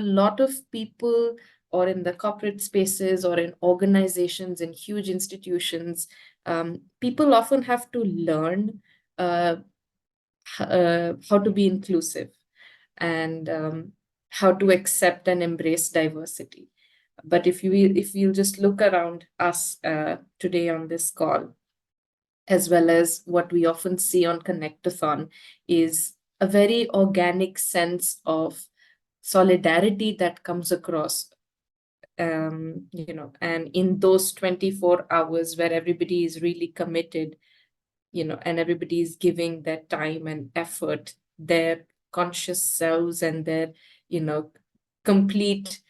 lot of people, or in the corporate spaces or in organizations and huge institutions, people often have to learn uh, how to be inclusive and how to accept and embrace diversity. But if you just look around us today on this call, as well as what we often see on Connectathon, is a very organic sense of solidarity that comes across. And in those 24 hours where everybody is really committed, and everybody is giving their time and effort, their conscious selves, and their, complete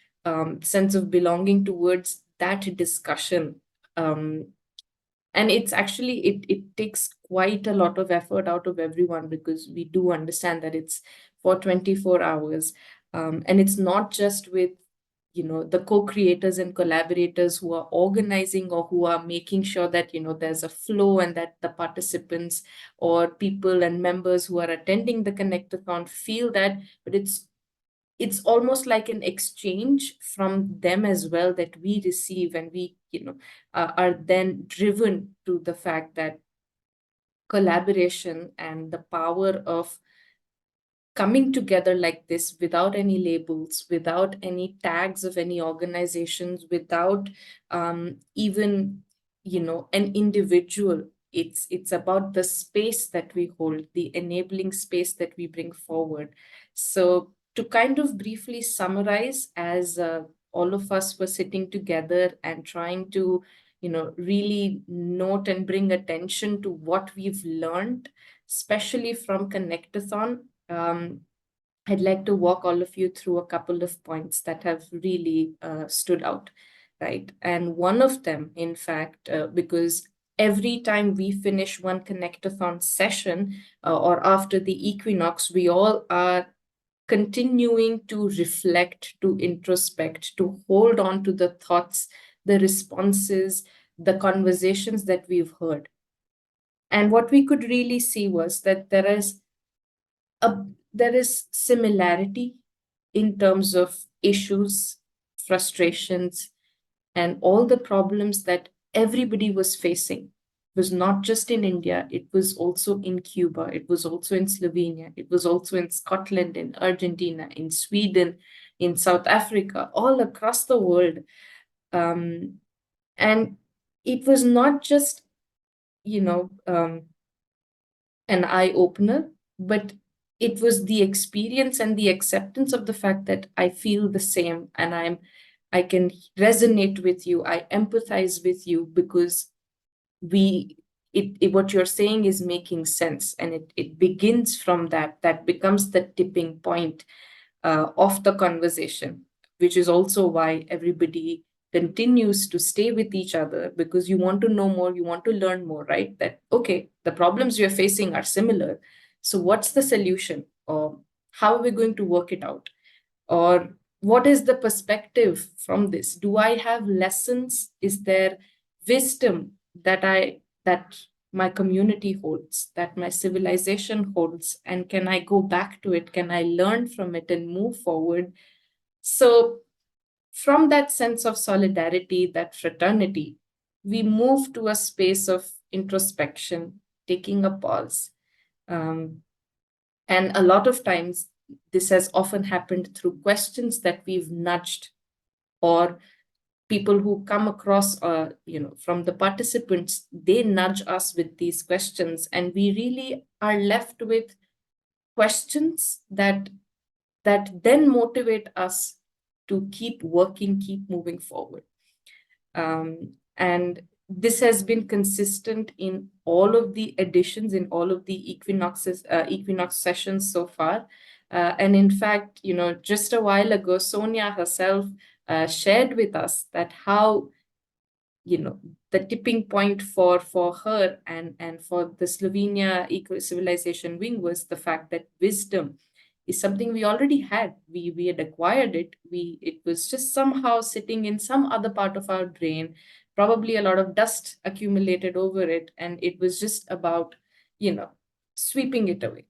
sense of belonging towards that discussion. And it's actually, it takes quite a lot of effort out of everyone, because we do understand that it's for 24 hours. And it's not just with the co-creators and collaborators who are organizing or who are making sure that there's a flow, and that the participants or people and members who are attending the Connectathon feel that, but it's almost like an exchange from them as well that we receive, and we are then driven to the fact that collaboration and the power of coming together like this, without any labels, without any tags of any organizations, without even an individual. It's about the space that we hold, the enabling space that we bring forward. So to kind of briefly summarize, as all of us were sitting together and trying to really note and bring attention to what we've learned, especially from Connectathon, I'd like to walk all of you through a couple of points that have really stood out, right? And one of them, in fact, because every time we finish one Connectathon session or after the equinox, we all are continuing to reflect, to introspect, to hold on to the thoughts, the responses, the conversations that we've heard. And what we could really see was that there is similarity in terms of issues, frustrations, and all the problems that everybody was facing. It was not just in India, it was also in Cuba, it was also in Slovenia, it was also in Scotland, in Argentina, in Sweden, in South Africa, all across the world. And it was not just, an eye-opener, but it was the experience and the acceptance of the fact that I feel the same, and I can resonate with you, I empathize with you, because what you're saying is making sense, and it begins from that becomes the tipping point of the conversation, which is also why everybody continues to stay with each other, because you want to know more, you want to learn more, right? That, okay, the problems you're facing are similar. So what's the solution? Or how are we going to work it out? Or what is the perspective from this? Do I have lessons? Is there wisdom that my community holds, that my civilization holds? And can I go back to it? Can I learn from it and move forward? So from that sense of solidarity, that fraternity, we move to a space of introspection, taking a pause. And a lot of times, this has often happened through questions that we've nudged, or people who come across, from the participants, they nudge us with these questions, and we really are left with questions that then motivate us to keep working, keep moving forward. And this has been consistent in all of the editions, in all of the equinox sessions so far. And in fact, just a while ago, Sonia herself shared with us that how, the tipping point for her and for the Slovenia Ecocivilisation wing was the fact that wisdom is something we already had. We had acquired it. It was just somehow sitting in some other part of our brain, probably a lot of dust accumulated over it, and it was just about, sweeping it away.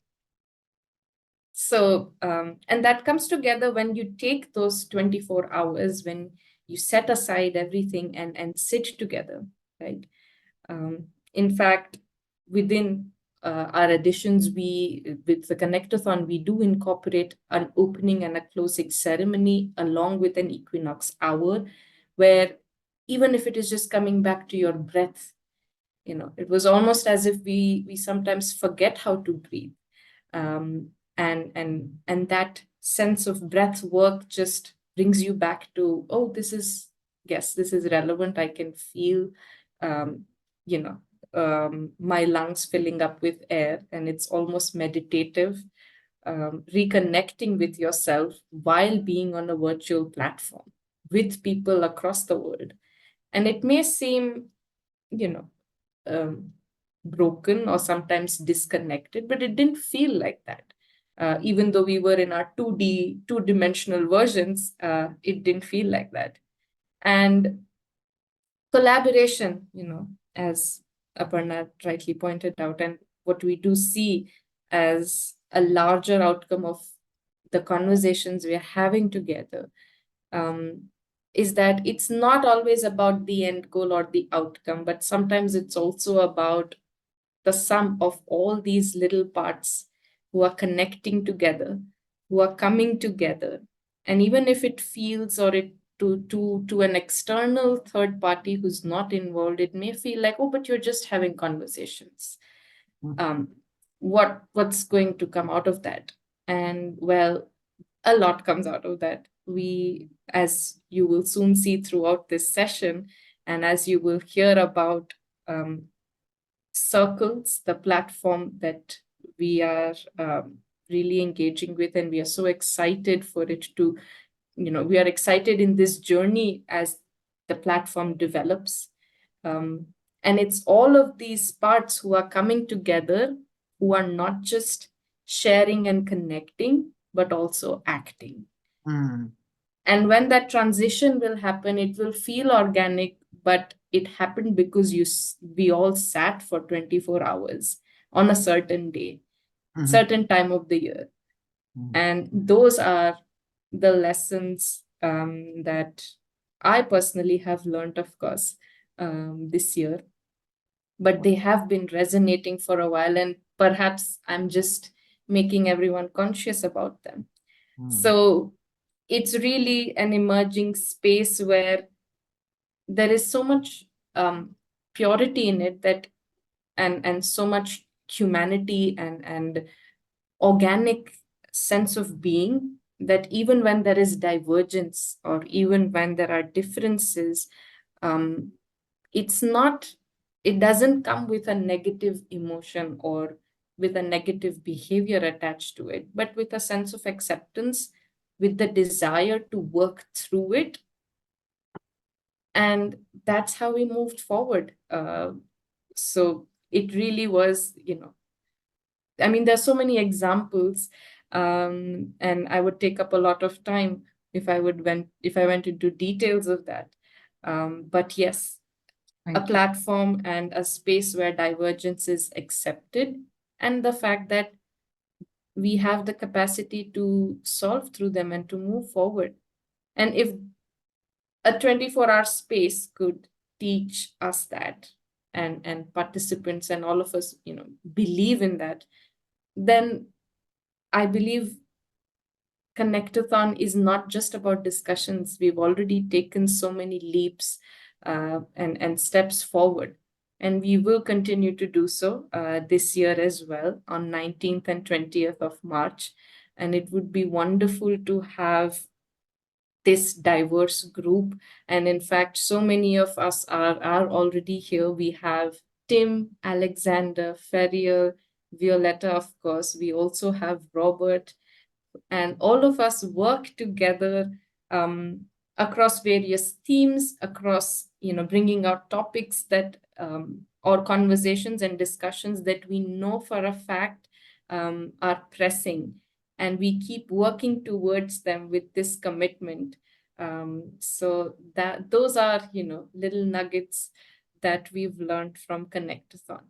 So, and that comes together when you take those 24 hours, when you set aside everything and sit together, right? In fact, within our editions, with the Connectathon, we do incorporate an opening and a closing ceremony along with an equinox hour, where even if it is just coming back to your breath, it was almost as if we sometimes forget how to breathe. And that sense of breath work just brings you back to, oh, this is relevant. I can feel, um, my lungs filling up with air, and it's almost meditative, reconnecting with yourself while being on a virtual platform with people across the world. And it may seem, broken or sometimes disconnected, but it didn't feel like that. Even though we were in our 2D, two-dimensional versions, it didn't feel like that. And collaboration, as Aparna rightly pointed out, and what we do see as a larger outcome of the conversations we are having together, is that it's not always about the end goal or the outcome, but sometimes it's also about the sum of all these little parts who are connecting together, who are coming together. And even if it feels, or it to an external third party who's not involved, it may feel like, oh, but you're just having conversations. What's going to come out of that? And well, a lot comes out of that. We, as you will soon see throughout this session, and as you will hear about Circles, the platform that we are really engaging with, and we are so excited for it to, we are excited in this journey as the platform develops. And it's all of these parts who are coming together, who are not just sharing and connecting, but also acting. And when that transition will happen, it will feel organic, but it happened because we all sat for 24 hours on a certain day, certain time of the year. And those are the lessons that I personally have learned, of course, this year. But they have been resonating for a while, and perhaps I'm just making everyone conscious about them. So it's really an emerging space where there is so much purity in it, that and so much humanity and organic sense of being, that even when there is divergence, or even when there are differences, it doesn't come with a negative emotion or with a negative behavior attached to it, but with a sense of acceptance, with the desire to work through it. And that's how we moved forward. So it really was, I mean, there's so many examples, and I would take up a lot of time if I went into details of that. But yes, a platform and a space where divergence is accepted, and the fact that we have the capacity to solve through them and to move forward. And if a 24-hour space could teach us that, and participants and all of us, believe in that, then I believe Connectathon is not just about discussions. We've already taken so many leaps and steps forward. And we will continue to do so this year as well, on 19th and 20th of March. And it would be wonderful to have this diverse group. And in fact, so many of us are already here. We have Tim, Alexander, Ferial, Violetta, of course. We also have Robert, and all of us work together across various themes, across, bringing out topics that, or conversations and discussions that we know for a fact are pressing. And we keep working towards them with this commitment. So those are, little nuggets that we've learned from Connectathon.